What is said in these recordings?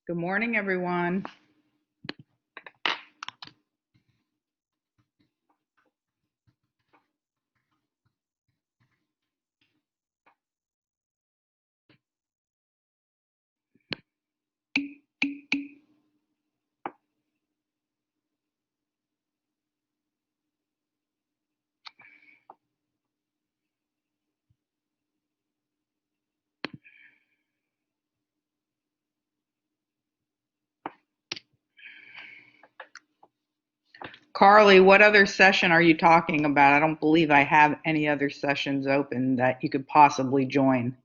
Good morning, everyone. Carly, what other session are you talking about? I don't believe I have any other sessions open that you could possibly join.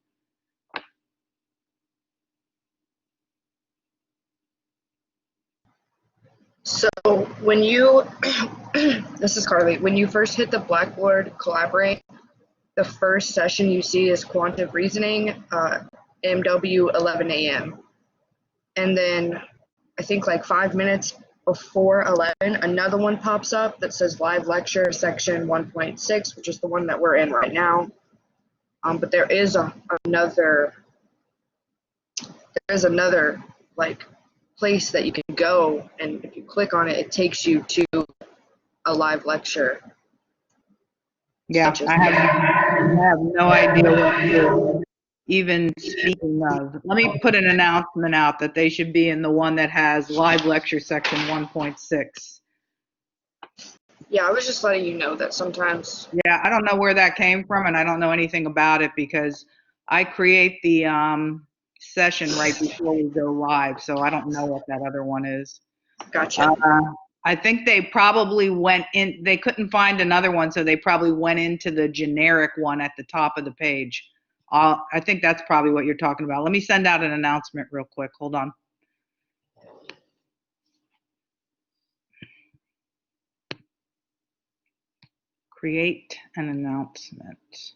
So when you, this is Carly, when you first hit the Blackboard Collaborate, the first session you see is Quantitative Reasoning, MW 11 a.m. And then I think like 5 minutes before 11, another one pops up that says Live Lecture Section 1.6, which is the one that we're in right now. But there is another like place that you can go, and if you click on it, it takes you to a live lecture. Yeah, I have no idea what you're even speaking of. Let me put an announcement out that they should be in the one that has live lecture section 1.6. Yeah, I was just letting you know that sometimes. Yeah, I don't know where that came from, and I don't know anything about it because I create the session right before we go live, so I don't know what that other one is. Gotcha. I think they probably went in, they couldn't find another one, so they probably went into the generic one at the top of the page. I think that's probably what you're talking about. Let me send out an announcement real quick. Hold on. Create an announcement.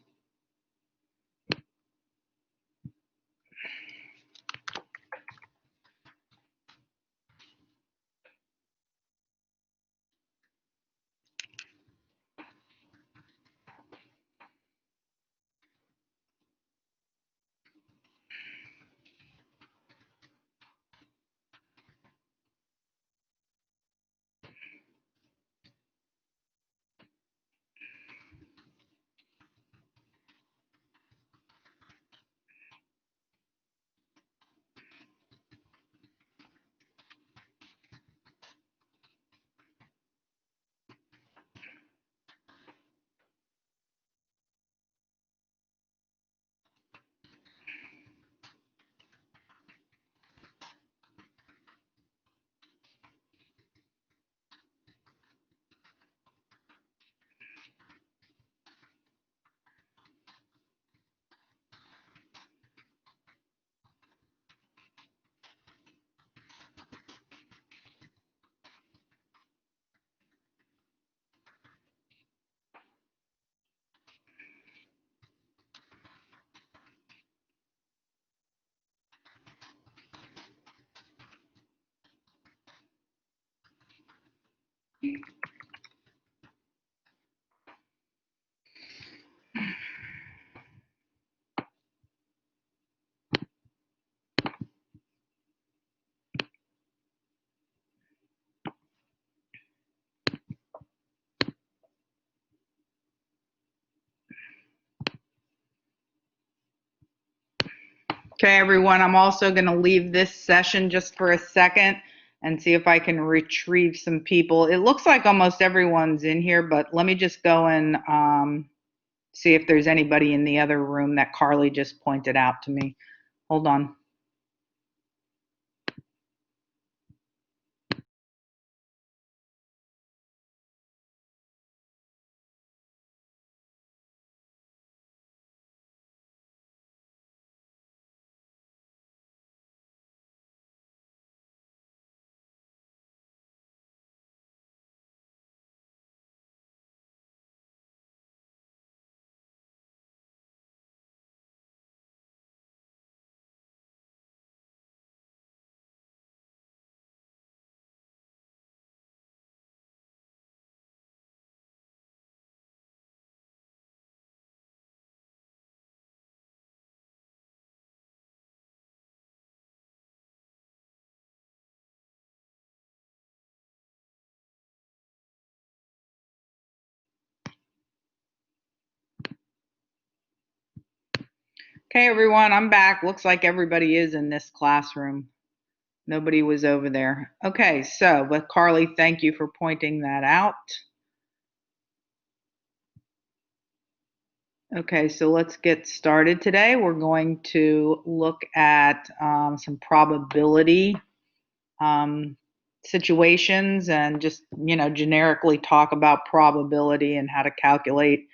Okay, everyone, I'm also going to leave this session just for a second and see if I can retrieve some people. It looks like almost everyone's in here, but let me just go and see if there's anybody in the other room that Carly just pointed out to me. Hold on. Okay, everyone, I'm back. Looks like everybody is in this classroom. Nobody was over there. Okay, so, but Carly, thank you for pointing that out. Okay, so let's get started today. We're going to look at some probability situations and just, generically talk about probability and how to calculate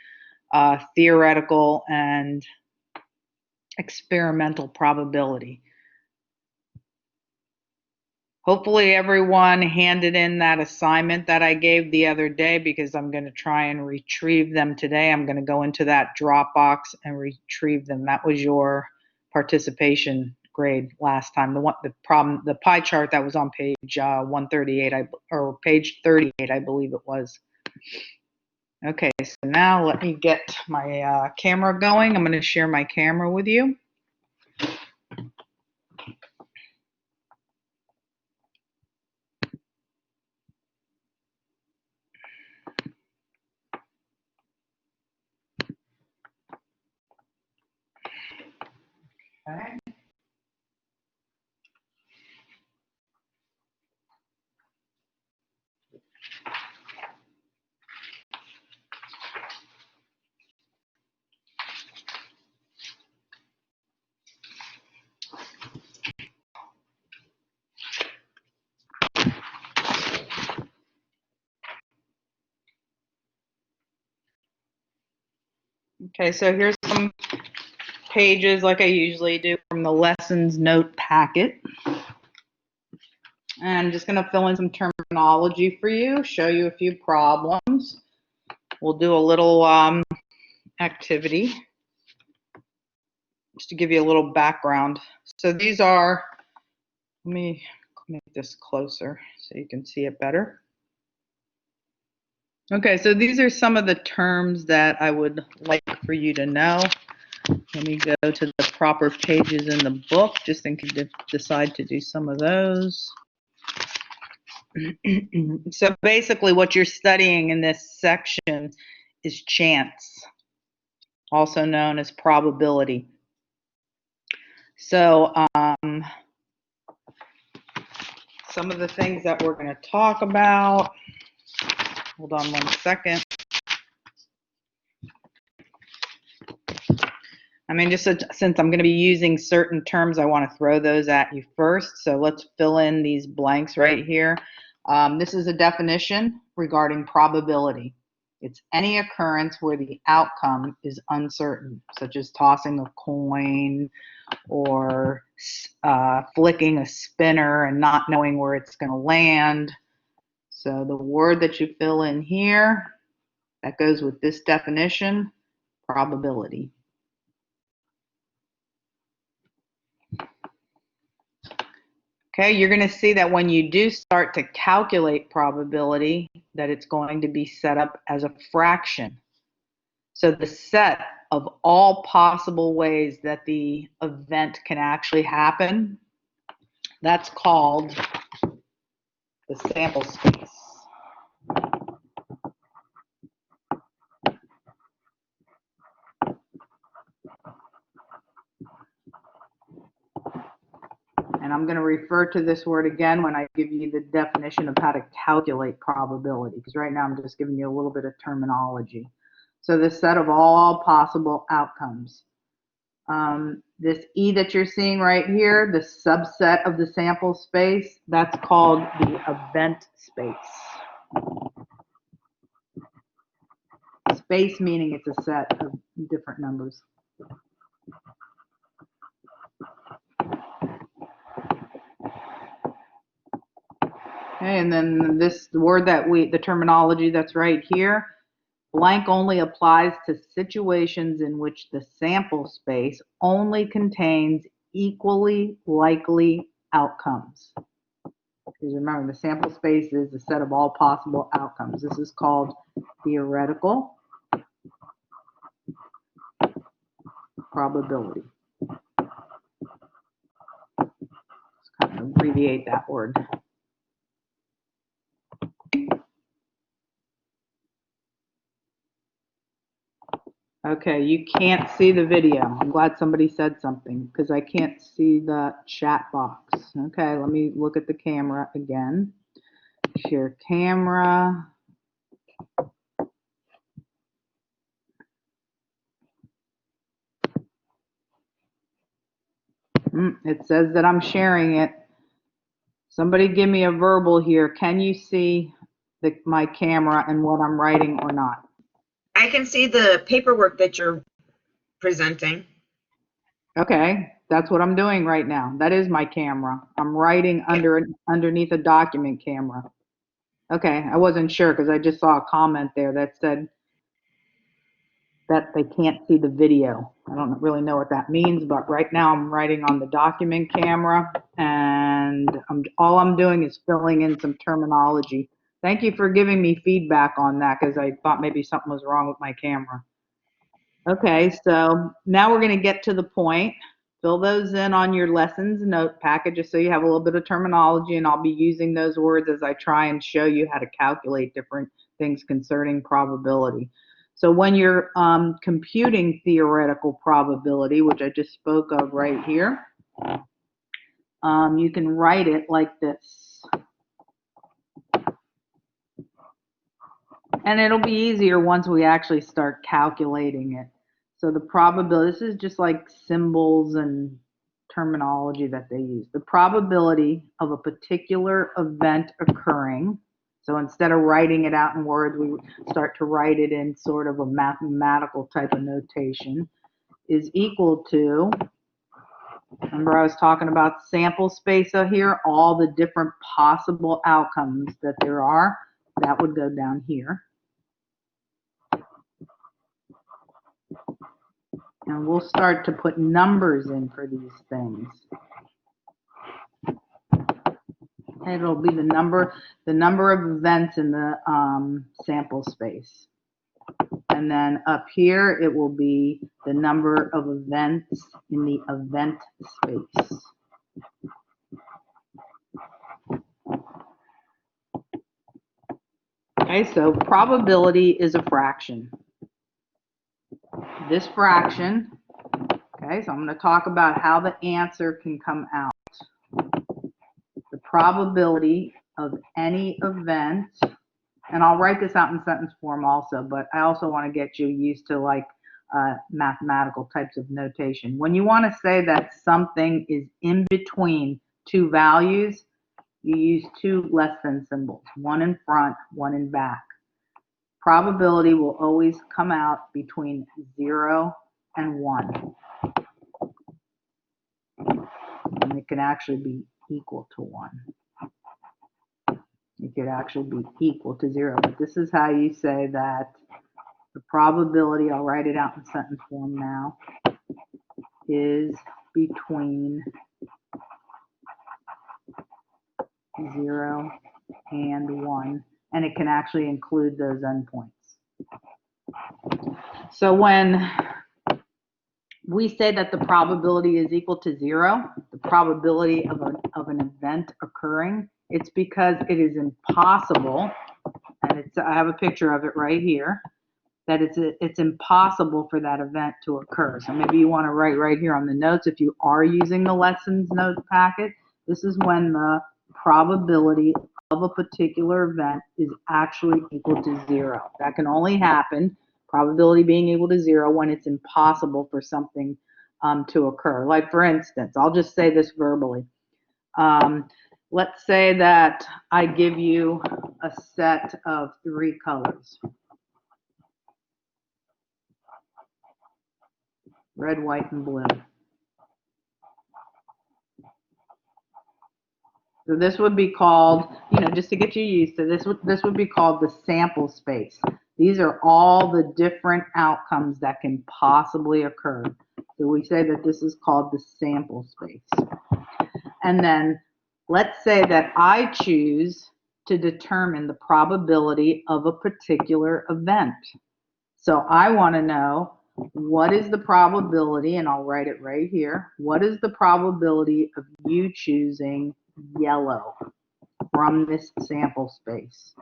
theoretical and experimental probability. Hopefully everyone handed in that assignment that I gave the other day because I'm going to try and retrieve them today. I'm going to go into that Dropbox and retrieve them. That was your participation grade last time. The pie chart that was on page 138, or page 38, I believe it was. Okay, so now let me get my camera going. I'm going to share my camera with you. Okay. Okay, so here's some pages like I usually do from the lessons note packet. And I'm just going to fill in some terminology for you, show you a few problems. We'll do a little activity just to give you a little background. So these are, let me make this closer so you can see it better. Okay, so these are some of the terms that I would like for you to know. Let me go to the proper pages in the book, just in case you decide to do some of those. So basically what you're studying in this section is chance, also known as probability. So some of the things that we're going to talk about, hold on one second. I mean, just since I'm going to be using certain terms, I want to throw those at you first. So let's fill in these blanks right here. This is a definition regarding probability. It's any occurrence where the outcome is uncertain, such as tossing a coin or flicking a spinner and not knowing where it's going to land. So the word that you fill in here, that goes with this definition, probability. Okay, you're going to see that when you do start to calculate probability, that it's going to be set up as a fraction. So the set of all possible ways that the event can actually happen, that's called the sample space. And I'm going to refer to this word again when I give you the definition of how to calculate probability, because right now I'm just giving you a little bit of terminology. So the set of all possible outcomes. This E that you're seeing right here, the subset of the sample space, that's called the event space. Space meaning it's a set of different numbers. Okay, and then this word that the terminology that's right here, blank only applies to situations in which the sample space only contains equally likely outcomes. Because remember, the sample space is the set of all possible outcomes. This is called theoretical probability. Let's kind of abbreviate that word. Okay, you can't see the video. I'm glad somebody said something because I can't see the chat box. Okay, let me look at the camera again. Share camera. It says that I'm sharing it. Somebody give me a verbal here. Can you see my camera and what I'm writing or not? I can see the paperwork that you're presenting. Okay, that's what I'm doing right now. That is my camera. I'm writing underneath a document camera. Okay, I wasn't sure because I just saw a comment there that said that they can't see the video. I don't really know what that means, but right now I'm writing on the document camera, and all I'm doing is filling in some terminology. Thank you for giving me feedback on that because I thought maybe something was wrong with my camera. Okay, so now we're going to get to the point. Fill those in on your lessons note packet just so you have a little bit of terminology, and I'll be using those words as I try and show you how to calculate different things concerning probability. So when you're computing theoretical probability, which I just spoke of right here, you can write it like this. And it'll be easier once we actually start calculating it. So the probability, this is just like symbols and terminology that they use. The probability of a particular event occurring. So instead of writing it out in words, we start to write it in sort of a mathematical type of notation, is equal to, remember I was talking about sample space out here, all the different possible outcomes that there are, that would go down here. And we'll start to put numbers in for these things. It'll be the number of events in the sample space. And then up here, it will be the number of events in the event space. Okay, so probability is a fraction. This fraction, okay, so I'm going to talk about how the answer can come out. The probability of any event, and I'll write this out in sentence form also, but I also want to get you used to like mathematical types of notation. When you want to say that something is in between two values, you use two less than symbols, one in front, one in back. Probability will always come out between 0 and 1. And it can actually be equal to 1. It could actually be equal to 0. But this is how you say that the probability, I'll write it out in sentence form now, is between 0 and 1. And it can actually include those endpoints. So when we say that the probability is equal to 0, the probability of an event occurring, it's because it is impossible, and I have a picture of it right here, that it's impossible for that event to occur. So maybe you want to write right here on the notes, if you are using the lessons note packet, this is when the probability of a particular event is actually equal to 0. That can only happen, probability being equal to 0, when it's impossible for something to occur. Like for instance, I'll just say this verbally. Let's say that I give you a set of 3 colors. Red, white, and blue. So this would be called, just to get you used to this would be called the sample space. These are all the different outcomes that can possibly occur. So we say that this is called the sample space. And then let's say that I choose to determine the probability of a particular event. So I want to know, what is the probability, and I'll write it right here, what is the probability of you choosing yellow from this sample space?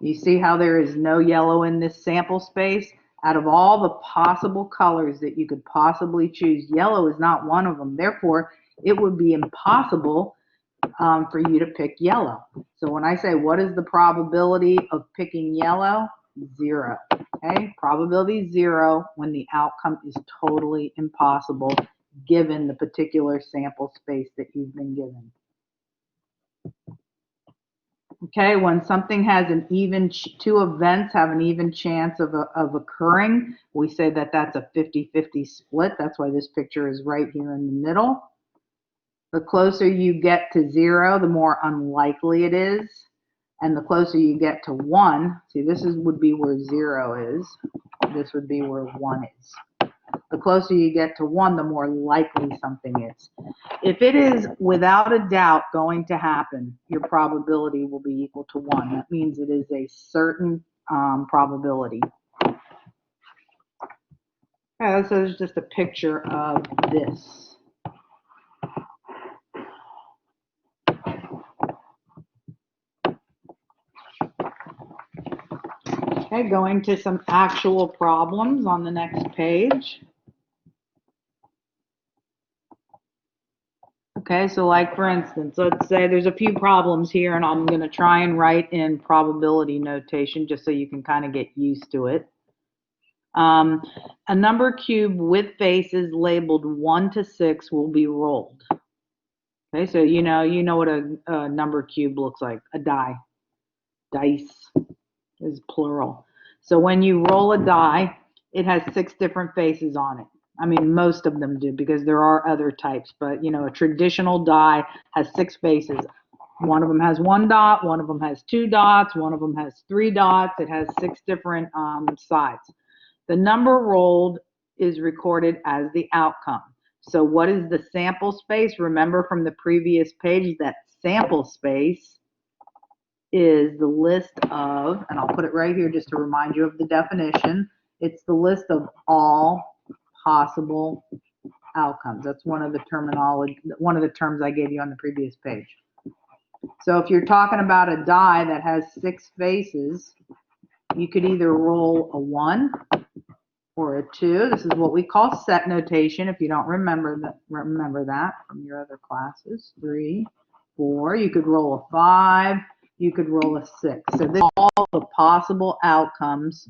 You see how there is no yellow in this sample space? Out of all the possible colors that you could possibly choose, yellow is not one of them. Therefore, it would be impossible for you to pick yellow. So when I say what is the probability of picking yellow? 0. Okay, probability 0 when the outcome is totally impossible given the particular sample space that you've been given. Okay, when something has an even, two events have an even chance of occurring, we say that that's a 50-50 split. That's why this picture is right here in the middle. The closer you get to 0, the more unlikely it is. And the closer you get to 1, see, this would be where 0 is. This would be where 1 is. The closer you get to 1, the more likely something is. If it is without a doubt going to happen, your probability will be equal to 1. That means it is a certain probability. Okay, so there's just a picture of this. Okay, going to some actual problems on the next page. Okay, so like for instance, let's say there's a few problems here and I'm going to try and write in probability notation just so you can kind of get used to it. A number cube with faces labeled 1 to 6 will be rolled. Okay, so you know what a number cube looks like, a die. Dice is plural. So when you roll a die, it has 6 different faces on it. I mean, most of them do because there are other types, but a traditional die has 6 faces. One of them has 1 dot, one of them has 2 dots, one of them has 3 dots. It has 6 different sides. The number rolled is recorded as the outcome. So what is the sample space? Remember from the previous page that sample space is the list of, and I'll put it right here just to remind you of the definition, it's the list of all possible outcomes. That's one of the terms I gave you on the previous page. So if you're talking about a die that has 6 faces, you could either roll a 1 or a 2. This is what we call set notation if you don't remember that from your other classes. 3, 4, you could roll a 5, you could roll a 6. So this is all the possible outcomes.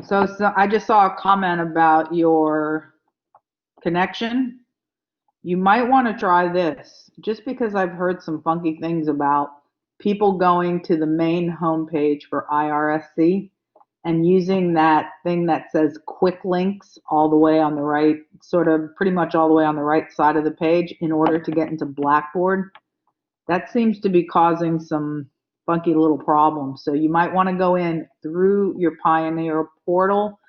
So I just saw a comment about your connection. You might want to try this, just because I've heard some funky things about people going to the main homepage for IRSC and using that thing that says quick links all the way on the right, sort of pretty much all the way on the right side of the page in order to get into Blackboard. That seems to be causing some funky little problems. So you might want to go in through your Pioneer portal.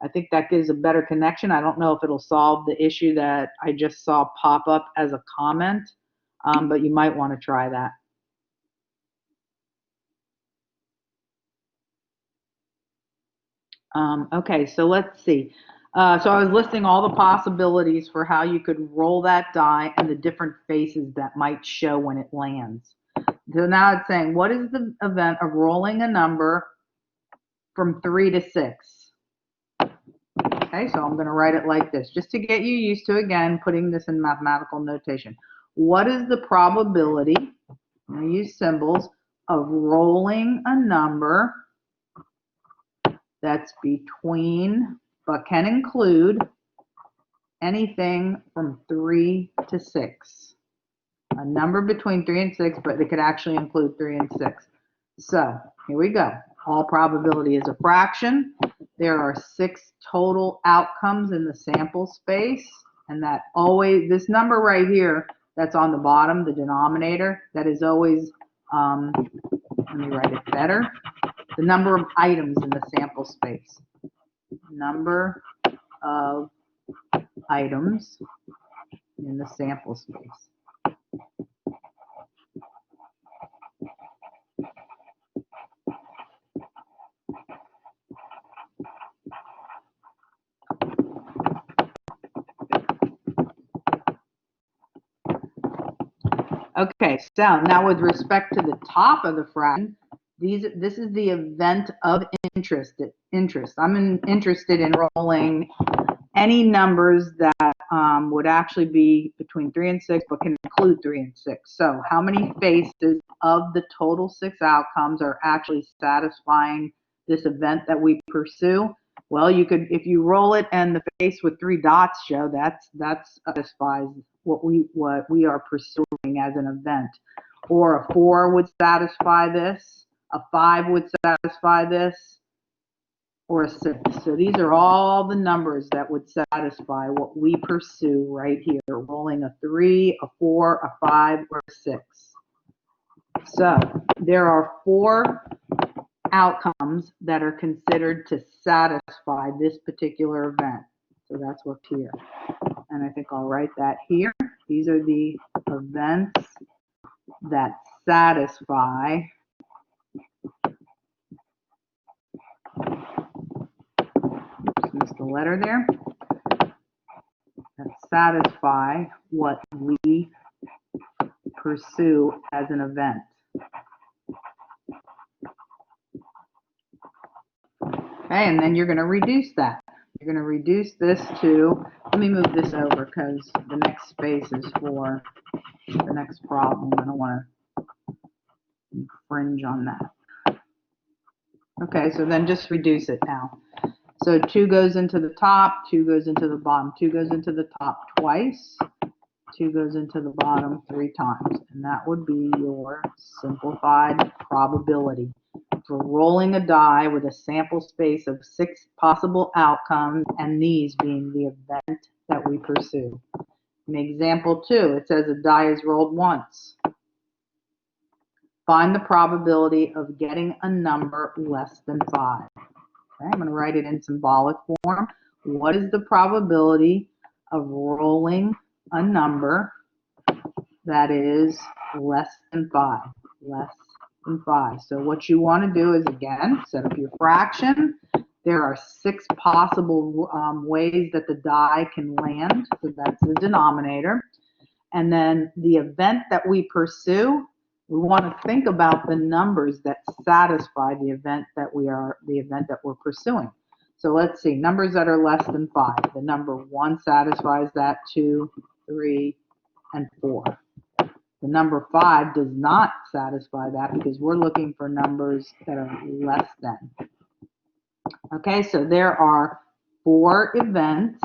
I think that gives a better connection. I don't know if it'll solve the issue that I just saw pop up as a comment, but you might want to try that. Okay, so let's see. So I was listing all the possibilities for how you could roll that die and the different faces that might show when it lands. So now it's saying, what is the event of rolling a number from 3 to 6? Okay, so I'm going to write it like this, just to get you used to, again, putting this in mathematical notation. What is the probability, I'm going to use symbols, of rolling a number that's between, but can include, anything from 3 to 6? A number between 3 and 6, but it could actually include 3 and 6. So here we go. All probability is a fraction. There are 6 total outcomes in the sample space, and that always, this number right here that's on the bottom, the denominator, that is always, let me write it better, the number of items in the sample space. Number of items in the sample space. Okay, so now with respect to the top of the fraction, this is the event of interest. I'm interested in rolling any numbers that would actually be between 3 and 6, but can include 3 and 6. So how many faces of the total 6 outcomes are actually satisfying this event that we pursue? Well, you could, if you roll it and the face with 3 dots show, that satisfies what we are pursuing as an event. Or a 4 would satisfy this, a 5 would satisfy this, or a 6. So these are all the numbers that would satisfy what we pursue right here, rolling a 3, a 4, a 5, or a 6. So there are 4 outcomes that are considered to satisfy this particular event. So that's what's here. And I think I'll write that here. These are the events that satisfy missed the letter there, that satisfy what we pursue as an event. Okay, and then you're going to reduce that. You're going to reduce this to, let me move this over because the next space is for the next problem. I don't want to infringe on that. Okay, so then just reduce it now. So 2 goes into the top, 2 goes into the bottom, 2 goes into the top twice, 2 goes into the bottom 3 times. And that would be your simplified probability for rolling a die with a sample space of 6 possible outcomes, and these being the event that we pursue. In example 2, it says a die is rolled once. Find the probability of getting a number less than 5. Okay, I'm going to write it in symbolic form. What is the probability of rolling a number that is less than 5? Less than 5. So what you want to do is, again, set up your fraction. There are 6 possible ways that the die can land. So that's the denominator. And then the event that we pursue, we want to think about the numbers that satisfy the event that we're pursuing. So let's see, numbers that are less than 5. The number 1 satisfies that, 2, 3, and 4. The number 5 does not satisfy that because we're looking for numbers that are less than. Okay, so there are 4 events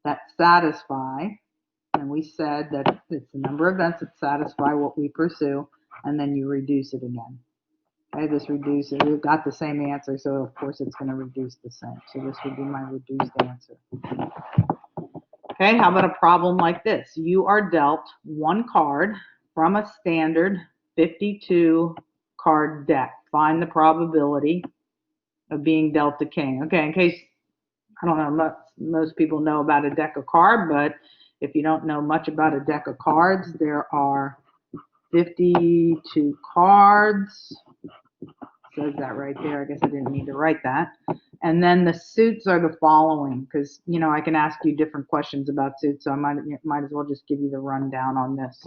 that satisfy, and we said that it's the number of events that satisfy what we pursue, and then you reduce it again. Okay, this reduces, we've got the same answer, so of course it's going to reduce the same. So this would be my reduced answer. Okay, how about a problem like this? You are dealt 1 card from a standard 52 card deck. Find the probability of being dealt the king. Okay, in case, I don't know, most people know about a deck of cards, but if you don't know much about a deck of cards, there are 52 cards. It says that right there. I guess I didn't need to write that. And then the suits are the following, because, you know, I can ask you different questions about suits, so I might as well just give you the rundown on this.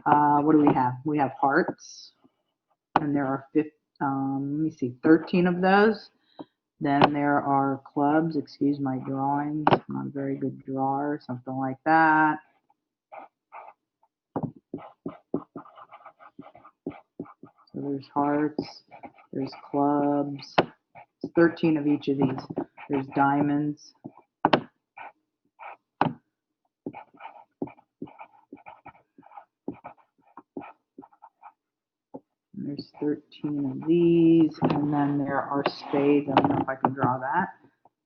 What do we have? We have hearts, and there are 13 of those. Then there are clubs. Excuse my drawings. I'm not a very good drawer, something like that. So there's hearts, there's clubs. It's 13 of each of these. There's diamonds. And there's 13 of these, and then there are spades. I don't know if I can draw that,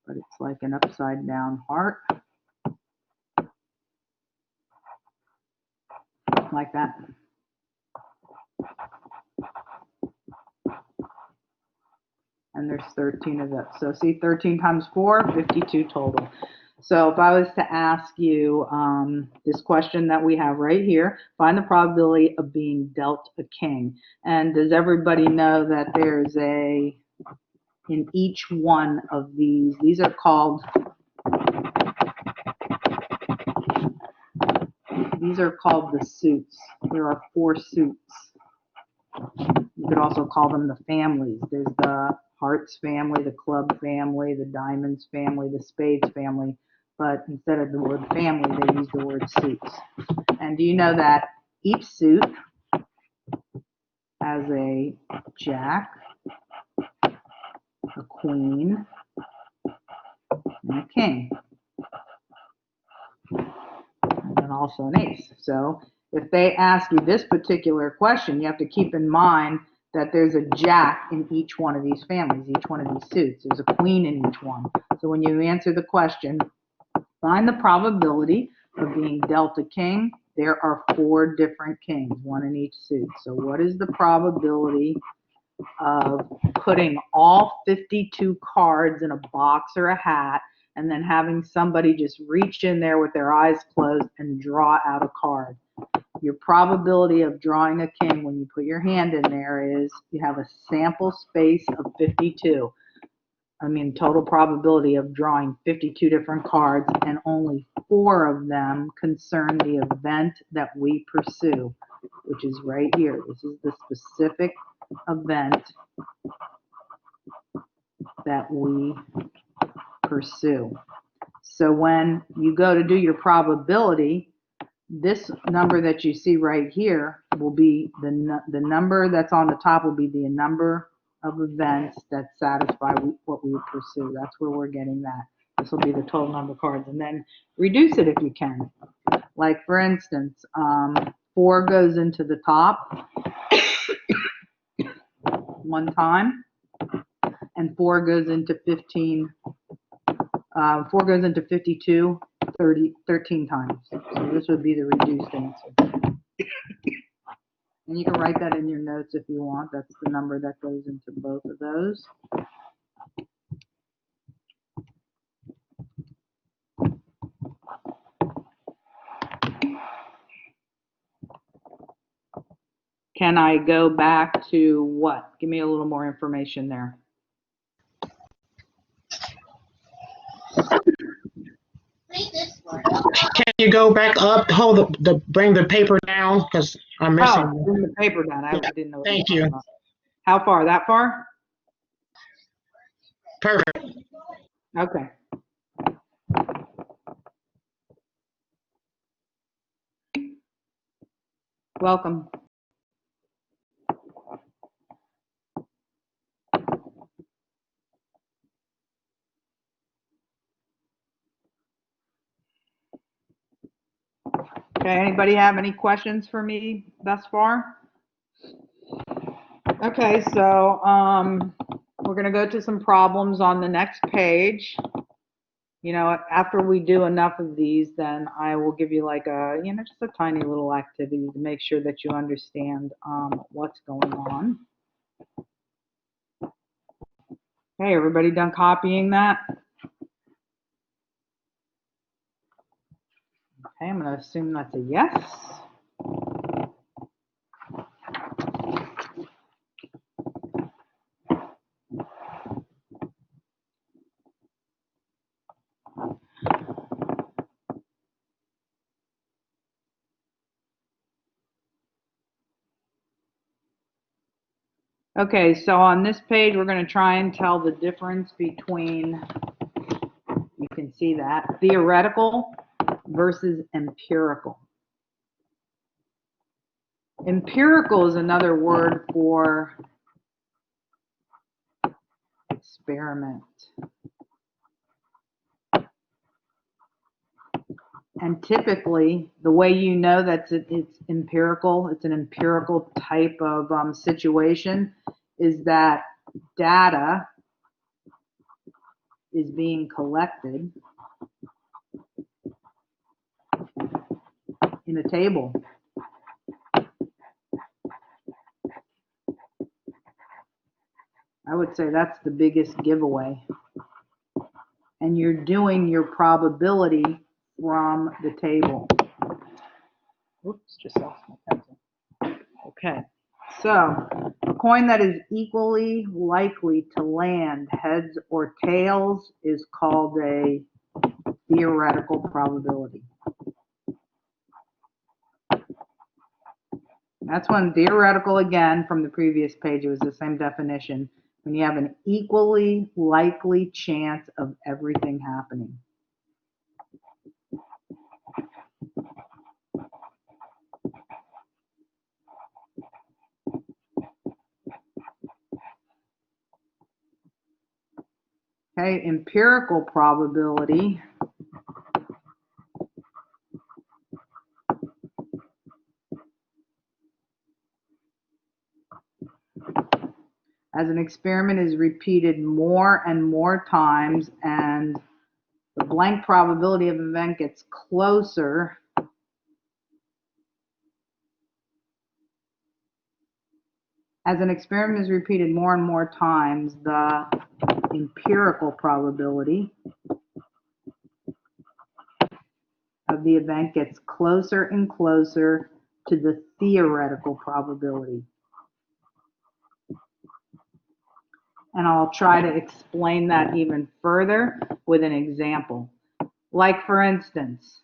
but it's like an upside down heart. Like that. And there's 13 of those. So see, 13 times 4, 52 total. So if I was to ask you this question that we have right here, find the probability of being dealt a king. And does everybody know that there's in each one of these are called These are called the suits. There are 4 suits. You could also call them the families. There's the hearts family, the club family, the diamonds family, the spades family. But instead of the word family, they use the word suits. And do you know that each suit has a jack, a queen, and a king, and then also an ace. So if they ask you this particular question, you have to keep in mind that there's a jack in each one of these families, each one of these suits. There's a queen in each one. So when you answer the question, find the probability of being dealt a king. There are 4 different kings, 1 in each suit. So what is the probability of putting all 52 cards in a box or a hat and then having somebody just reach in there with their eyes closed and draw out a card? Your probability of drawing a king when you put your hand in there is you have a sample space of 52. Total probability of drawing 52 different cards, and only 4 of them concern the event that we pursue, which is right here. This is the specific event that we pursue. So when you go to do your probability, this number that you see right here will be the number that's on the top will be the number of events that satisfy what we would pursue. That's where we're getting that. This will be the total number of cards, and then reduce it if you can. Like for instance, 4 goes into the top one time, and 4 goes into 15. 4 goes into 52 13 times. So this would be the reduced answer. And you can write that in your notes if you want. That's the number that goes into both of those. Can I go back to what? Give me a little more information there. Can you go back up? Hold bring the paper down because I'm missing. Oh, bring the paper down. I didn't know what Thank you were you. talking about. How far? That far? Perfect. Okay. Welcome. Okay, anybody have any questions for me thus far? Okay, so we're going to go to some problems on the next page. You know, after we do enough of these, then I will give you like a, just a tiny little activity to make sure that you understand what's going on. Okay, everybody done copying that? Okay, I'm going to assume that's a yes. Okay, so on this page, we're going to try and tell the difference between, you can see that, theoretical versus empirical. Empirical is another word for experiment. And typically, the way you know that it's empirical, it's an empirical type of situation, is that data is being collected in a table. I would say that's the biggest giveaway. And you're doing your probability from the table. Oops, just lost my pencil. Okay, so a coin that is equally likely to land heads or tails is called a theoretical probability. That's one theoretical, again, from the previous page. It was the same definition. When you have an equally likely chance of everything happening. Okay, empirical probability. As an experiment is repeated more and more times and the blank probability of an event gets closer as an experiment is repeated more and more times, the empirical probability of the event gets closer and closer to the theoretical probability. And I'll try to explain that even further with an example. Like, for instance,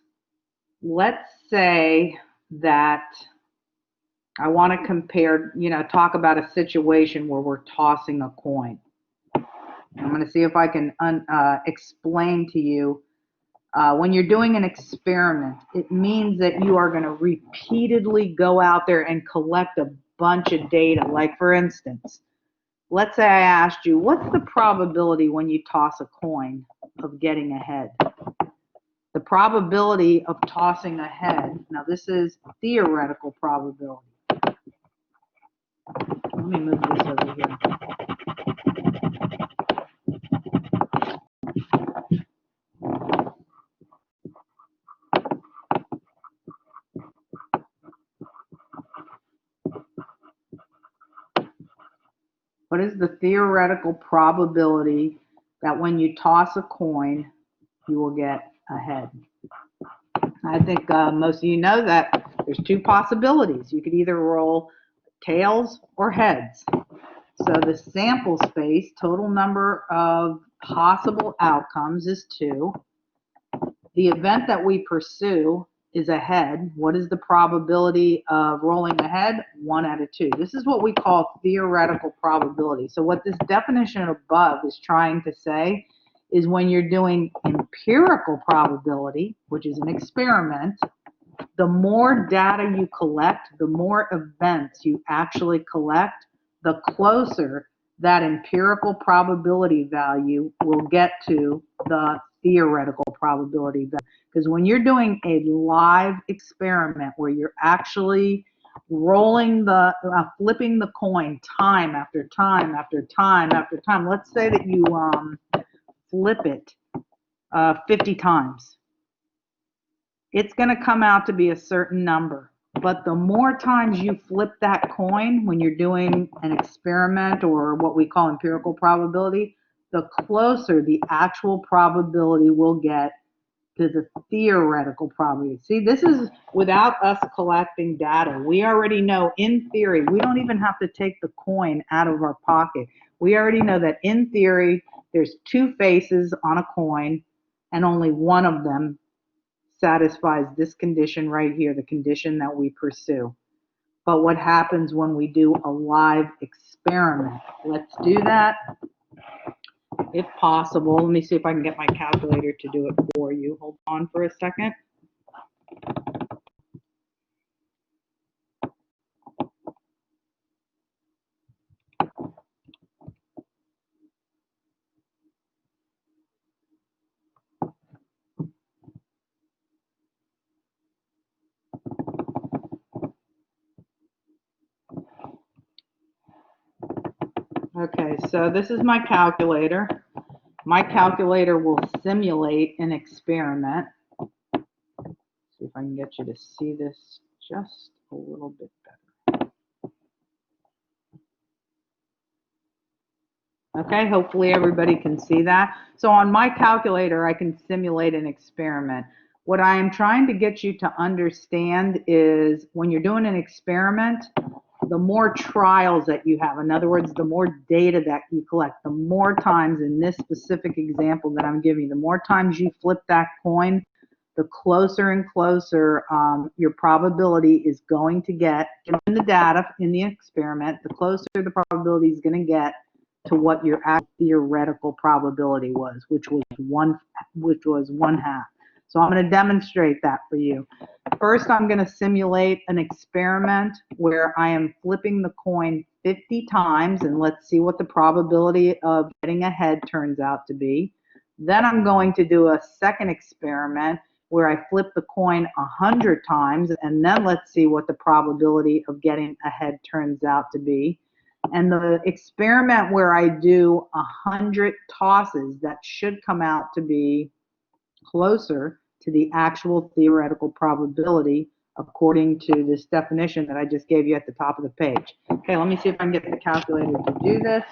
let's say that I want to compare, talk about a situation where we're tossing a coin. I'm going to see if I can explain to you. When you're doing an experiment, it means that you are going to repeatedly go out there and collect a bunch of data. Like, for instance, let's say I asked you, what's the probability when you toss a coin of getting a head? The probability of tossing a head, now this is theoretical probability. Let me move this over here. What is the theoretical probability that when you toss a coin, you will get a head? I think most of you know that there's two possibilities. You could either roll tails or heads. So the sample space, total number of possible outcomes, is 2. The event that we pursue is a head. What is the probability of rolling a head? 1 out of 2. This is what we call theoretical probability. So what this definition above is trying to say is when you're doing empirical probability, which is an experiment, the more data you collect, the more events you actually collect, the closer that empirical probability value will get to the theoretical probability value. Because when you're doing a live experiment where you're actually rolling flipping the coin time after time after time after time, let's say that you flip it 50 times. It's going to come out to be a certain number. But the more times you flip that coin when you're doing an experiment or what we call empirical probability, the closer the actual probability will get to the theoretical probability. See, this is without us collecting data. We already know in theory, we don't even have to take the coin out of our pocket. We already know that in theory, there's 2 faces on a coin and only one of them satisfies this condition right here, the condition that we pursue. But what happens when we do a live experiment? Let's do that. If possible, let me see if I can get my calculator to do it for you. Hold on for a second. Okay, so this is my calculator. My calculator will simulate an experiment. See if I can get you to see this just a little bit better. Okay, hopefully everybody can see that. So on my calculator, I can simulate an experiment. What I am trying to get you to understand is when you're doing an experiment, the more trials that you have, in other words, the more data that you collect, the more times in this specific example that I'm giving you, the more times you flip that coin, the closer and closer your probability is going to get, given the data in the experiment, the closer the probability is going to get to what your theoretical probability was, which was one half. So I'm going to demonstrate that for you. First, I'm going to simulate an experiment where I am flipping the coin 50 times, and let's see what the probability of getting a head turns out to be. Then I'm going to do a second experiment where I flip the coin 100 times, and then let's see what the probability of getting a head turns out to be. And the experiment where I do 100 tosses, that should come out to be closer to the actual theoretical probability according to this definition that I just gave you at the top of the page. Okay, let me see if I can get the calculator to do this.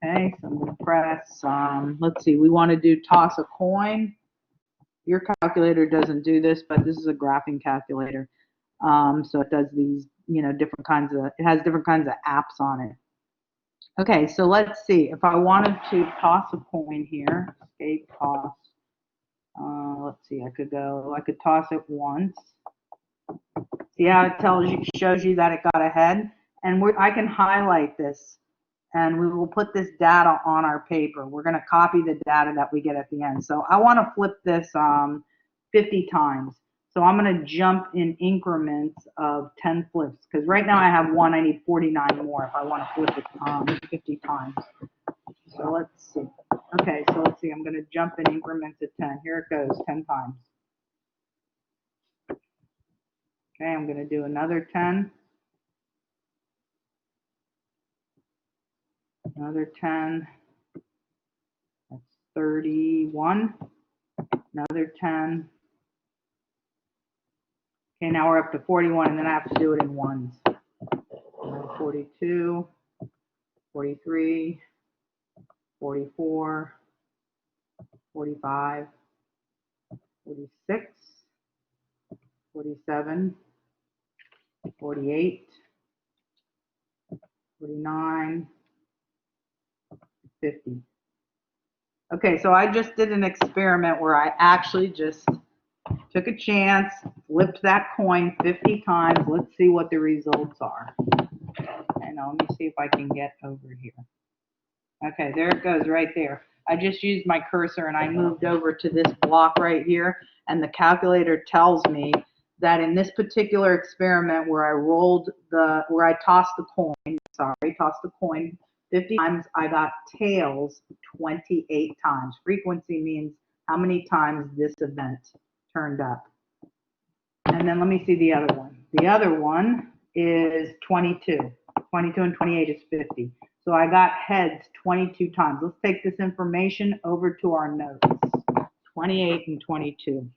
Okay, so I'm going to press, let's see, we want to do toss a coin. Your calculator doesn't do this, but this is a graphing calculator. So it does these, different kinds of, it has different kinds of apps on it. Okay, so let's see. If I wanted to toss a coin here, escape toss. Let's see, I could toss it once. See how it shows you that it got ahead? And I can highlight this, and we will put this data on our paper. We're going to copy the data that we get at the end. So I want to flip this 50 times. So I'm going to jump in increments of 10 flips, because right now I have one. I need 49 more if I want to flip it 50 times. So let's see. Okay, so let's see. I'm going to jump in increments of 10. Here it goes, 10 times. Okay, I'm going to do another 10. Another 10. That's 31. Another 10. Okay, now we're up to 41, and then I have to do it in ones. 42, 43, 44, 45, 46, 47, 48, 49, 50. Okay, so I just did an experiment where I actually just took a chance, flipped that coin 50 times. Let's see what the results are. And let me see if I can get over here. Okay, there it goes right there. I just used my cursor and I moved over to this block right here, and the calculator tells me that in this particular experiment where I tossed the coin 50 times, I got tails 28 times. Frequency means how many times this event turned up. And then let me see the other one. The other one is 22. 22 and 28 is 50. So I got heads 22 times. Let's take this information over to our notes. 28 and 22.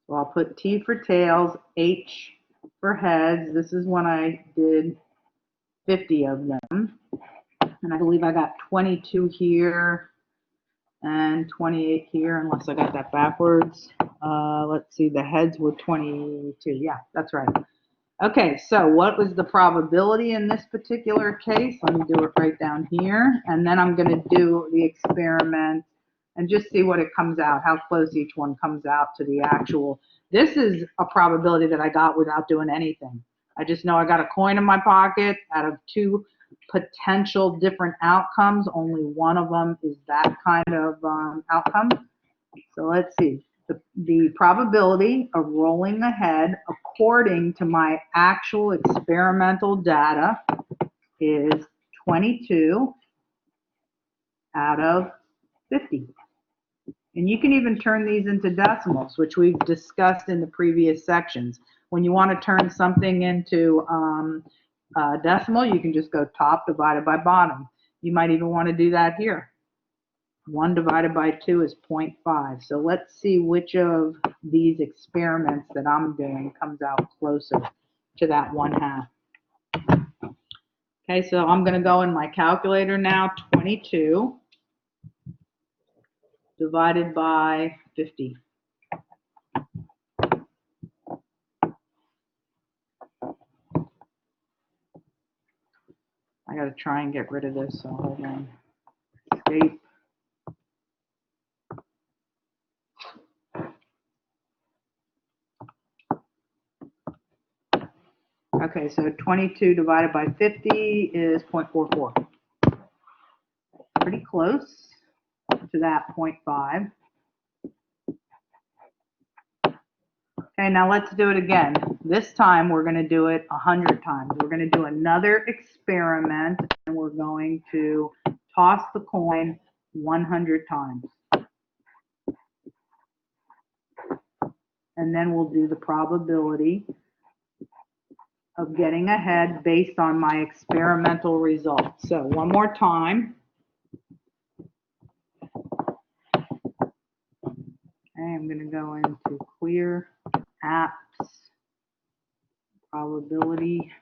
So I'll put T for tails, H for heads. This is when I did 50 of them. And I believe I got 22 here and 28 here, unless I got that backwards. Let's see, the heads were 22. Yeah, that's right. Okay, so what was the probability in this particular case? Let me do it right down here. And then I'm going to do the experiment and just see what it comes out, how close each one comes out to the actual. This is a probability that I got without doing anything. I just know I got a coin in my pocket. Out of two potential different outcomes, only one of them is that kind of outcome. So let's see. The probability of rolling ahead according to my actual experimental data is 22 out of 50. And you can even turn these into decimals, which we've discussed in the previous sections. When you want to turn something into decimal, you can just go top divided by bottom. You might even want to do that here. 1 divided by 2 is 0.5. So let's see which of these experiments that I'm doing comes out closer to that 1/2. Okay, so I'm going to go in my calculator now. 22 divided by 50. I got to try and get rid of this, so hold on. Escape. Okay, so 22 divided by 50 is 0.44. Pretty close to that 0.5. Okay, now let's do it again. This time we're going to do it 100 times. We're going to do another experiment, and we're going to toss the coin 100 times. And then we'll do the probability of getting ahead based on my experimental results. So one more time. Okay, I'm going to go into Clear Apps Probability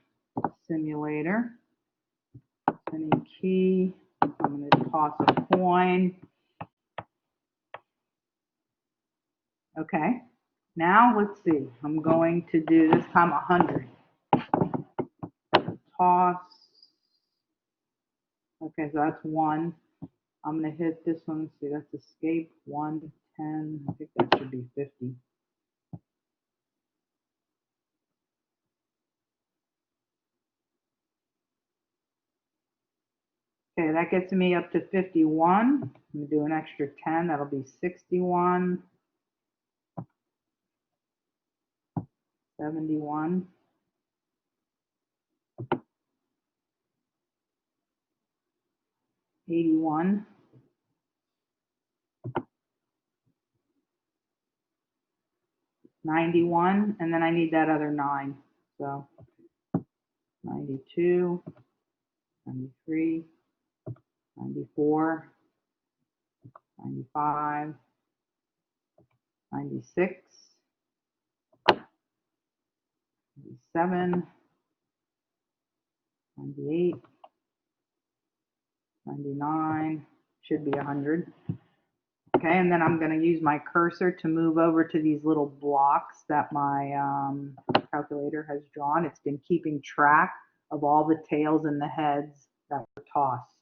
Simulator. Any key. I'm going to toss a coin. Okay, now let's see. I'm going to do this time 100. Toss. Okay, so that's 1. I'm going to hit this one. Let's see, that's escape. 1, 10. I think that should be 50. Okay, that gets me up to 51. I'm going to do an extra 10. That'll be 61, 71, 81, 91, and then I need that other 9. So 92, 93, 94, 95, 96, 97, 98, 99, should be 100. Okay, and then I'm going to use my cursor to move over to these little blocks that my calculator has drawn. It's been keeping track of all the tails and the heads that were tossed.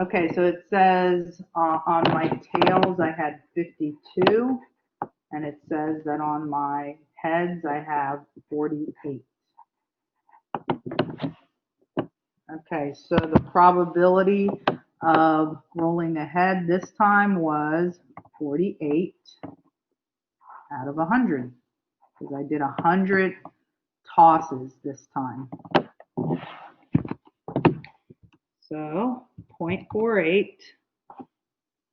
Okay, so it says on my tails I had 52, and it says that on my heads I have 48. Okay, so the probability of rolling ahead this time was 48 out of 100, because I did 100 tosses this time. So 0.48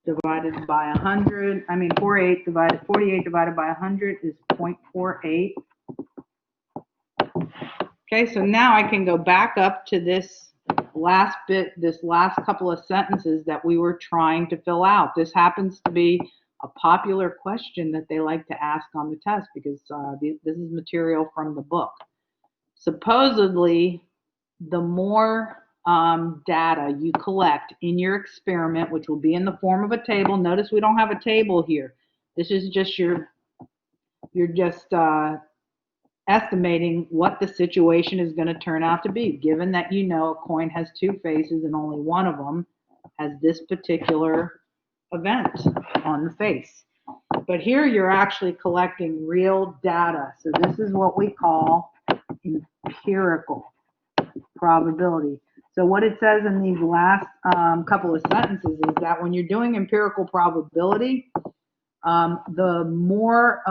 divided by 100, 48 divided by 100 is 0.48. Okay, so now I can go back up to this last bit, this last couple of sentences that we were trying to fill out. This happens to be a popular question that they like to ask on the test because this is material from the book. Supposedly, the more data you collect in your experiment, which will be in the form of a table. Notice we don't have a table here. This is just you're just estimating what the situation is going to turn out to be, given that you know a coin has 2 faces and only one of them has this particular event on the face. But here you're actually collecting real data. So this is what we call empirical probability. So what it says in these last couple of sentences is that when you're doing empirical probability, the more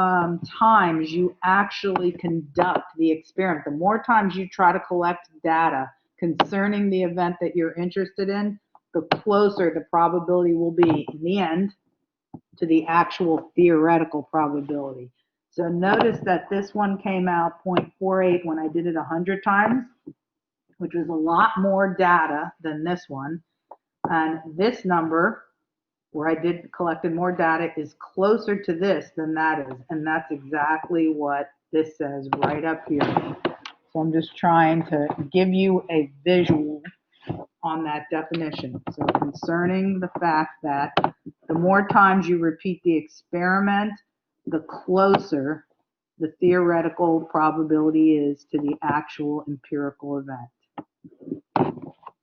times you actually conduct the experiment, the more times you try to collect data concerning the event that you're interested in, the closer the probability will be in the end to the actual theoretical probability. So notice that this one came out 0.48 when I did it 100 times, which was a lot more data than this one. And this number, where I collected more data, is closer to this than that is. And that's exactly what this says right up here. So I'm just trying to give you a visual on that definition. So concerning the fact that the more times you repeat the experiment, the closer the theoretical probability is to the actual empirical event.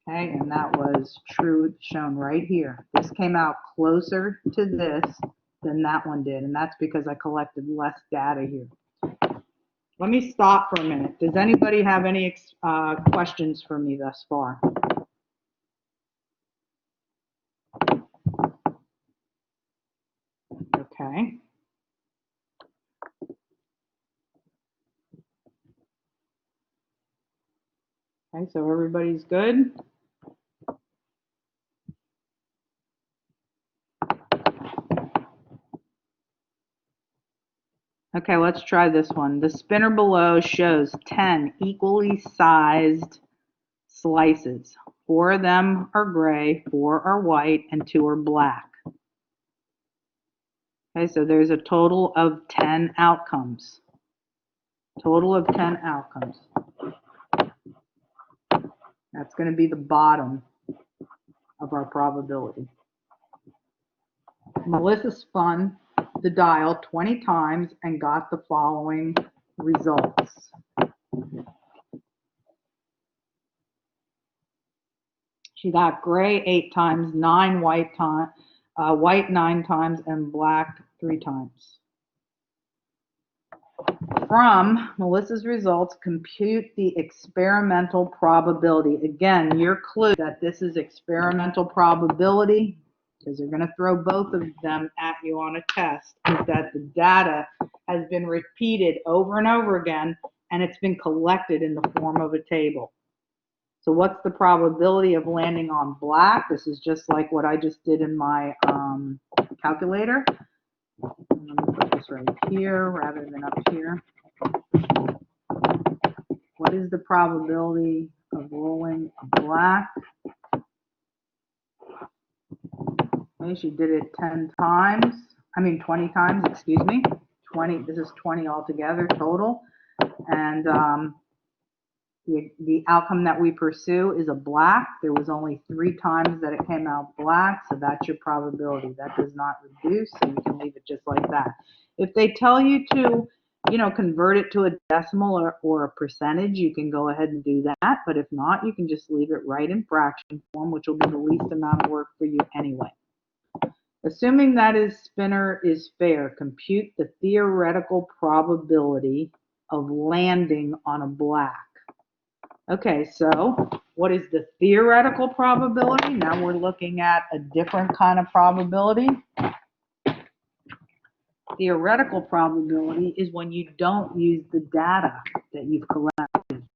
Okay, and that was true, shown right here. This came out closer to this than that one did, and that's because I collected less data here. Let me stop for a minute. Does anybody have any questions for me thus far? Okay. Okay, so everybody's good? Okay, let's try this one. The spinner below shows 10 equally sized slices. 4 of them are gray, 4 are white, and 2 are black. Okay, so there's a total of 10 outcomes. Total of 10 outcomes. That's going to be the bottom of our probability. Melissa spun the dial 20 times and got the following results. She got gray 8 times, 9 white 9 times, and black 3 times. From Melissa's results, compute the experimental probability. Again, your clue that this is experimental probability, because they're going to throw both of them at you on a test, is that the data has been repeated over and over again, and it's been collected in the form of a table. So what's the probability of landing on black? This is just like what I just did in my calculator. Let me put this right here rather than up here. What is the probability of rolling black? Okay, she did it 20 times, excuse me. 20, this is 20 altogether total. And the outcome that we pursue is a black. There was only 3 times that it came out black, so that's your probability. That does not reduce, so you can leave it just like that. If they tell you to, convert it to a decimal or a percentage, you can go ahead and do that. But if not, you can just leave it right in fraction form, which will be the least amount of work for you anyway. Assuming that his spinner is fair, compute the theoretical probability of landing on a black. Okay, so what is the theoretical probability? Now we're looking at a different kind of probability. Theoretical probability is when you don't use the data that you've collected.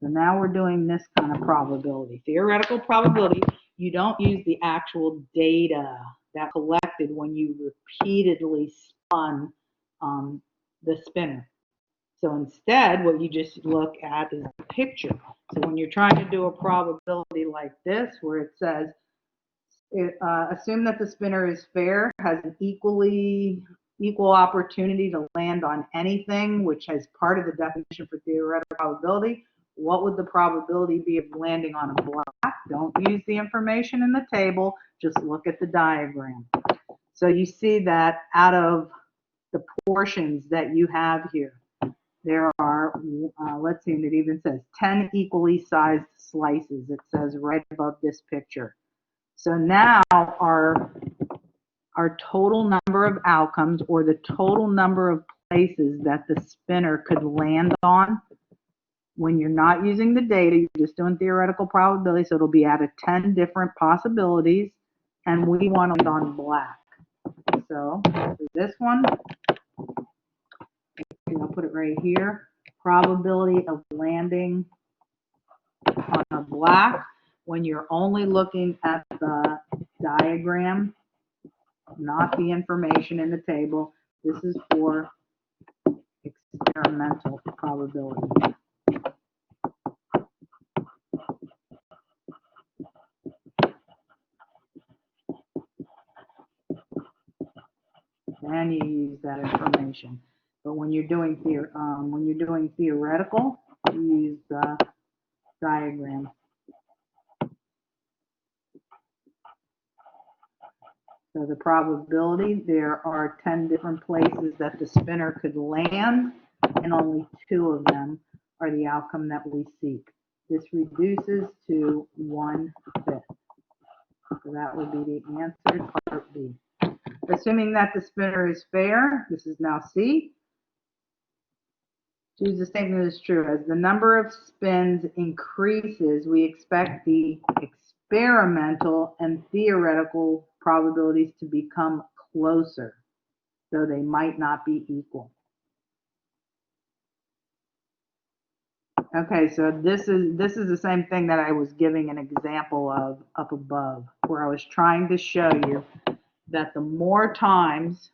So now we're doing this kind of probability. Theoretical probability, you don't use the actual data that collected when you repeatedly spun the spinner. So instead, what you just look at is the picture. So when you're trying to do a probability like this, where it says, assume that the spinner is fair, has an equal opportunity to land on anything, which is part of the definition for theoretical probability, what would the probability be of landing on a black? Don't use the information in the table, just look at the diagram. So you see that out of the portions that you have here, there are, let's see, and it even says 10 equally sized slices. It says right above this picture. So now our total number of outcomes, or the total number of places that the spinner could land on, when you're not using the data, you're just doing theoretical probability, so it'll be out of 10 different possibilities, and we want to land on black. So for this one, I'll put it right here. Probability of landing on a black when you're only looking at the diagram, not the information in the table. This is for experimental probability. And you use that information. But when you're doing theoretical, you use the diagram. So the probability, there are 10 different places that the spinner could land, and only 2 of them are the outcome that we seek. This reduces to 1/5. So that would be the answer to part B. Assuming that the spinner is fair, this is now C. Choose the statement is true. As the number of spins increases, we expect the experimental and theoretical probabilities to become closer, though they might not be equal. Okay, so this is the same thing that I was giving an example of up above, where I was trying to show you that the more times,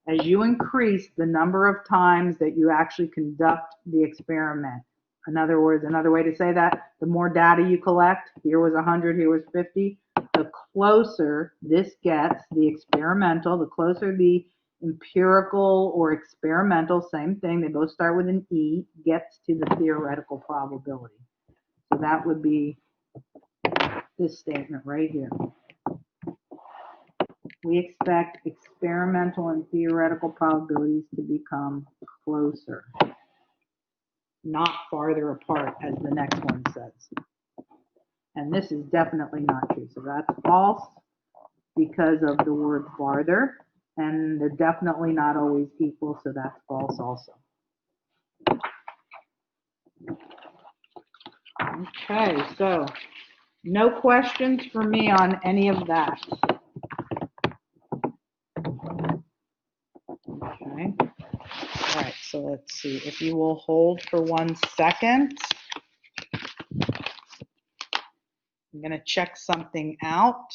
as you increase the number of times that you actually conduct the experiment. In other words, another way to say that, the more data you collect, here was 100, here was 50, the closer this gets, the experimental, the closer the empirical or experimental, same thing, they both start with an E, gets to the theoretical probability. So that would be this statement right here. We expect experimental and theoretical probabilities to become closer, not farther apart, as the next one says. And this is definitely not true. So that's false because of the word farther, and they're definitely not always equal, so that's false also. Okay, so no questions for me on any of that. Okay. All right, so let's see. If you will hold for 1 second. I'm going to check something out.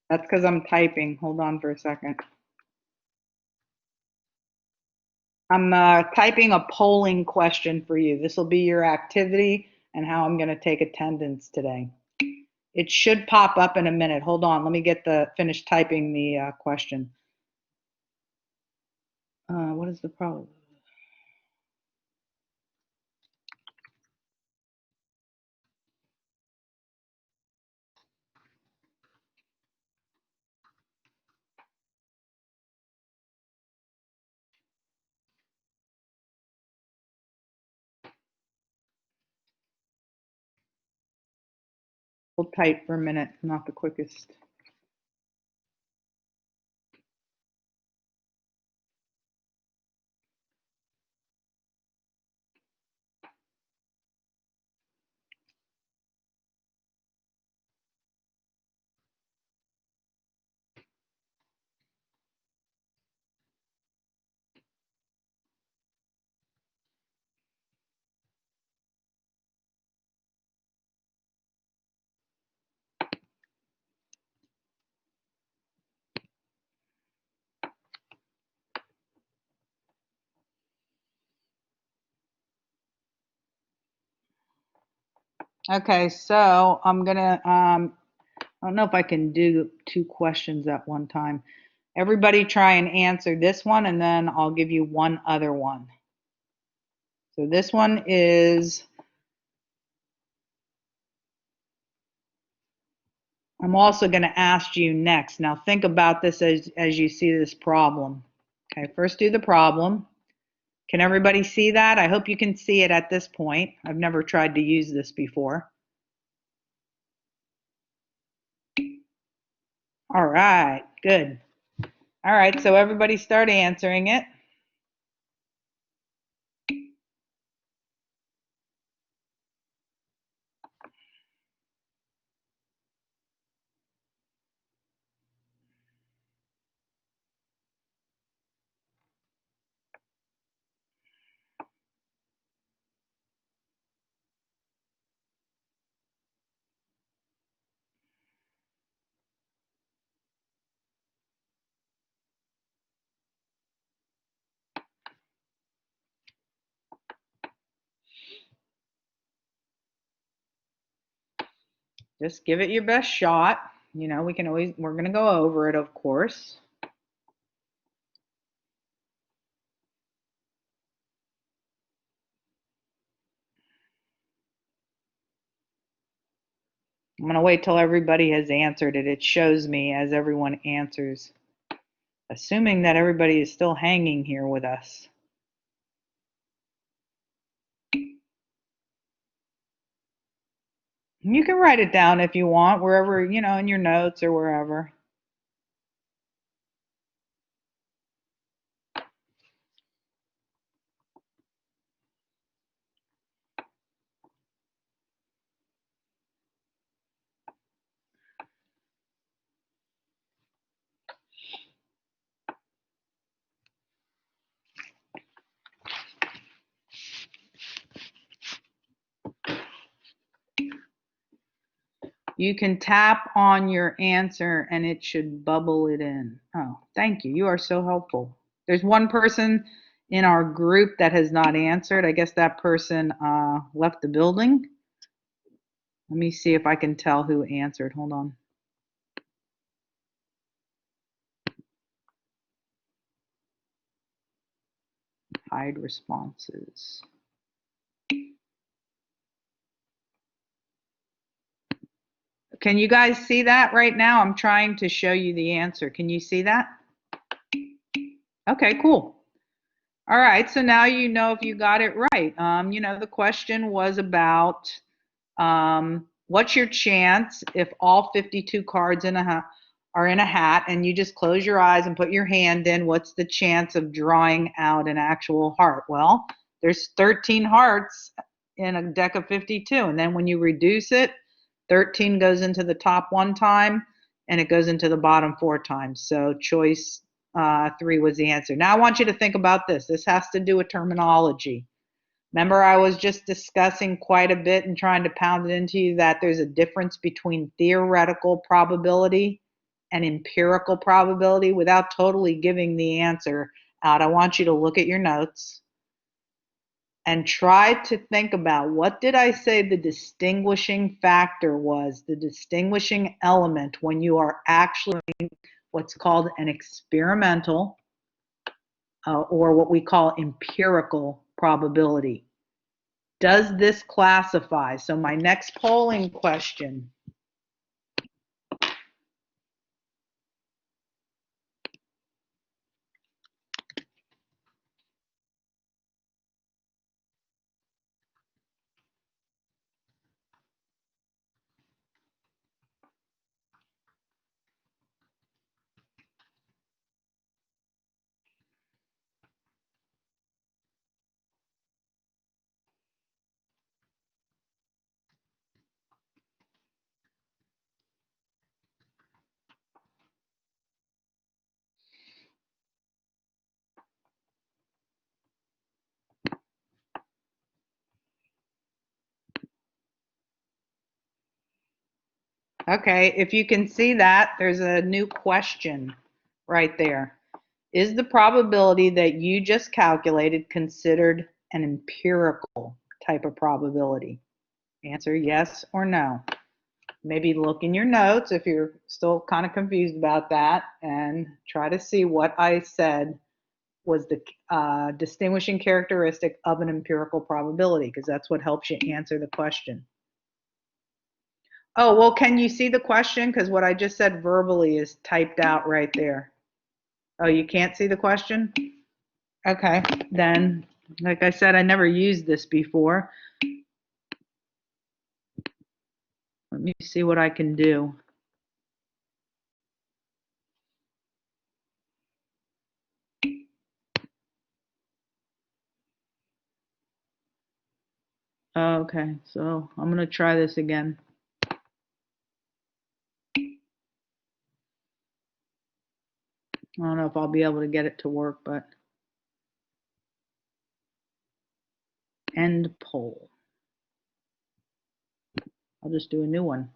That's because I'm typing. Hold on for a second. I'm typing a polling question for you. This will be your activity and how I'm going to take attendance today. It should pop up in a minute. Hold on. Let me finish typing the question. What is the problem? We'll type for a minute. Not the quickest. Okay, so I'm gonna, I don't know if I can do 2 questions at one time. Everybody try and answer this one, and then I'll give you one other one. So this one is, I'm also going to ask you next. Now think about this as you see this problem. Okay, first do the problem. Can everybody see that? I hope you can see it at this point. I've never tried to use this before. All right, good. All right, so everybody start answering it. Just give it your best shot. You know, we're going to go over it, of course. I'm going to wait till everybody has answered it. It shows me as everyone answers, assuming that everybody is still hanging here with us. You can write it down if you want, wherever, you know, in your notes or wherever. You can tap on your answer and it should bubble it in. Oh, thank you. You are so helpful. There's one person in our group that has not answered. I guess that person left the building. Let me see if I can tell who answered. Hold on. Hide responses. Can you guys see that right now? I'm trying to show you the answer. Can you see that? Okay, cool. All right, so now you know if you got it right. You know, the question was about what's your chance if all 52 cards are in a hat and you just close your eyes and put your hand in, what's the chance of drawing out an actual heart? Well, there's 13 hearts in a deck of 52, and then when you reduce it, 13 goes into the top one time and it goes into the bottom 4 times. So choice 3 was the answer. Now I want you to think about this. This has to do with terminology. Remember, I was just discussing quite a bit and trying to pound it into you that there's a difference between theoretical probability and empirical probability without totally giving the answer out. I want you to look at your notes and try to think about what did I say the distinguishing factor was, the distinguishing element when you are actually doing what's called an experimental or what we call empirical probability. Does this classify? So my next polling question. Okay, if you can see that, there's a new question right there. Is the probability that you just calculated considered an empirical type of probability? Answer yes or no. Maybe look in your notes if you're still kind of confused about that and try to see what I said was the distinguishing characteristic of an empirical probability, because that's what helps you answer the question. Oh, well, can you see the question? Because what I just said verbally is typed out right there. Oh, you can't see the question? Okay, then, like I said, I never used this before. Let me see what I can do. Okay, so I'm going to try this again. I don't know if I'll be able to get it to work, but end poll. I'll just do a new one.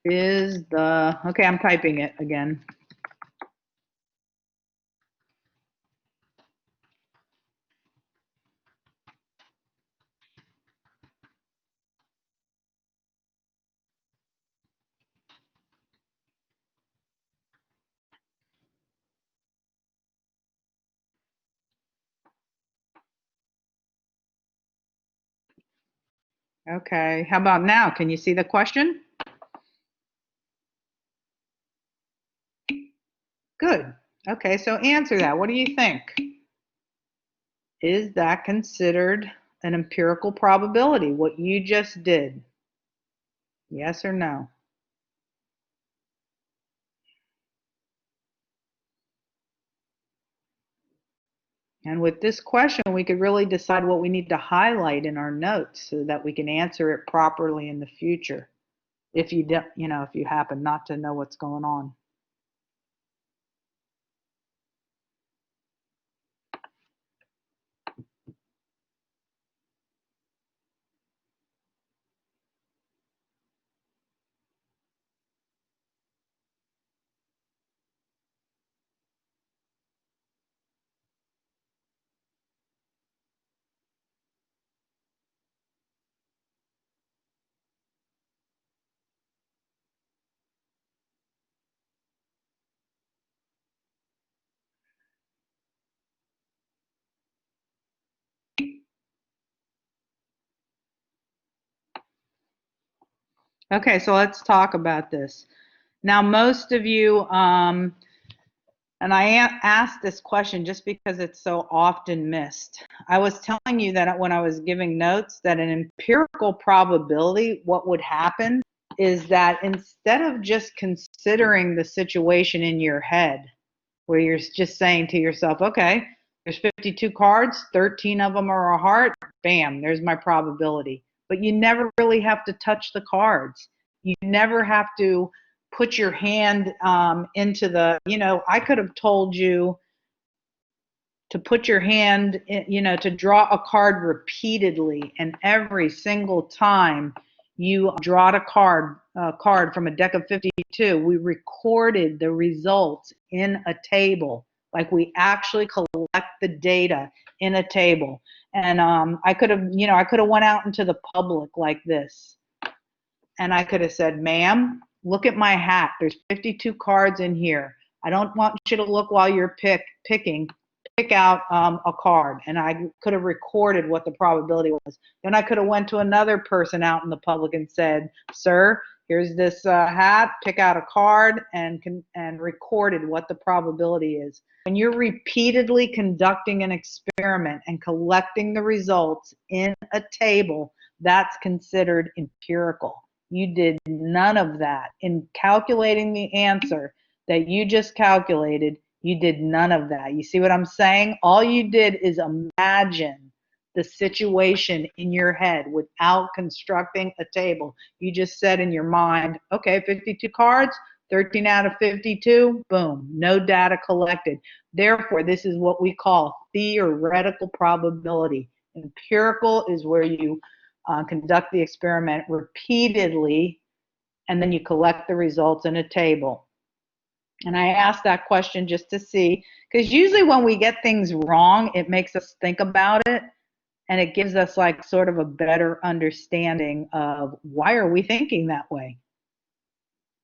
Okay, I'm typing it again. Okay, how about now? Can you see the question? Good. Okay, so answer that. What do you think? Is that considered an empirical probability, what you just did? Yes or no? And with this question, we could really decide what we need to highlight in our notes so that we can answer it properly in the future. If you don't, if you happen not to know what's going on. Okay, so let's talk about this. Now, most of you, and I asked this question just because it's so often missed. I was telling you that when I was giving notes that an empirical probability, what would happen is that instead of just considering the situation in your head, where you're just saying to yourself, okay, there's 52 cards, 13 of them are a heart, bam, there's my probability. But you never really have to touch the cards. You never have to put your hand into the, I could have told you to put your hand in, to draw a card repeatedly, and every single time you draw a card from a deck of 52, we recorded the results in a table. Like we actually collect the data in a table. And I could have, went out into the public like this, and I could have said, ma'am, look at my hat. There's 52 cards in here. I don't want you to look while you're picking. Pick out a card, and I could have recorded what the probability was. Then I could have went to another person out in the public and said, sir, here's this hat, pick out a card, and recorded what the probability is. When you're repeatedly conducting an experiment and collecting the results in a table, that's considered empirical. You did none of that. In calculating the answer that you just calculated, you did none of that. You see what I'm saying? All you did is imagine the situation in your head without constructing a table. You just said in your mind, okay, 52 cards, 13 out of 52, boom, no data collected. Therefore, this is what we call theoretical probability. Empirical is where you conduct the experiment repeatedly, and then you collect the results in a table. And I asked that question just to see, because usually when we get things wrong, it makes us think about it, and it gives us like sort of a better understanding of why are we thinking that way.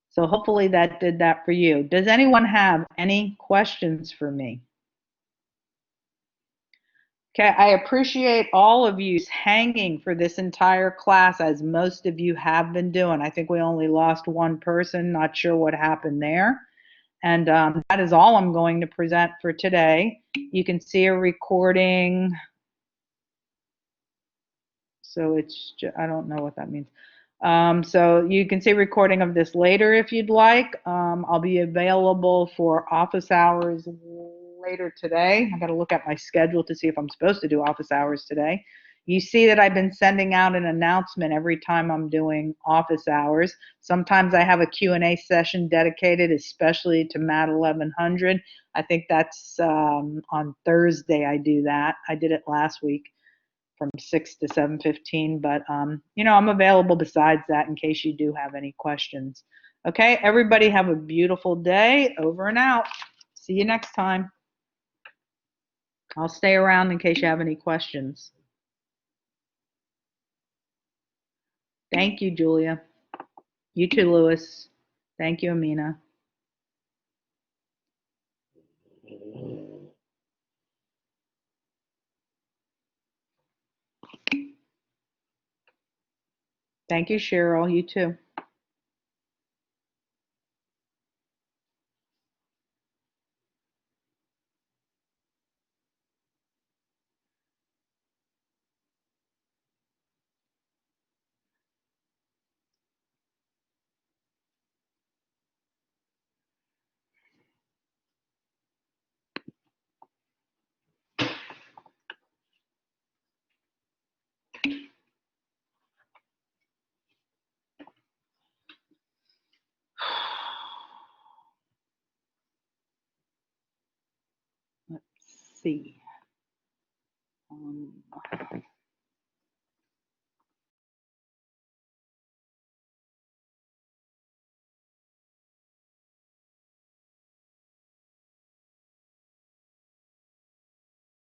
So hopefully that did that for you. Does anyone have any questions for me? Okay, I appreciate all of you hanging for this entire class, as most of you have been doing. I think we only lost one person, not sure what happened there. And that is all I'm going to present for today. You can see a recording. So it's, I don't know what that means. So you can see a recording of this later if you'd like. I'll be available for office hours later today. I got to look at my schedule to see if I'm supposed to do office hours today. You see that I've been sending out an announcement every time I'm doing office hours. Sometimes I have a Q&A session dedicated especially to MAT1100. I think that's on Thursday I do that. I did it last week from 6 to 7:15, but I'm available besides that in case you do have any questions. Okay, everybody have a beautiful day. Over and out. See you next time. I'll stay around in case you have any questions. Thank you, Julia. You too, Louis. Thank you, Amina. Thank you, Cheryl. You too. Let's see.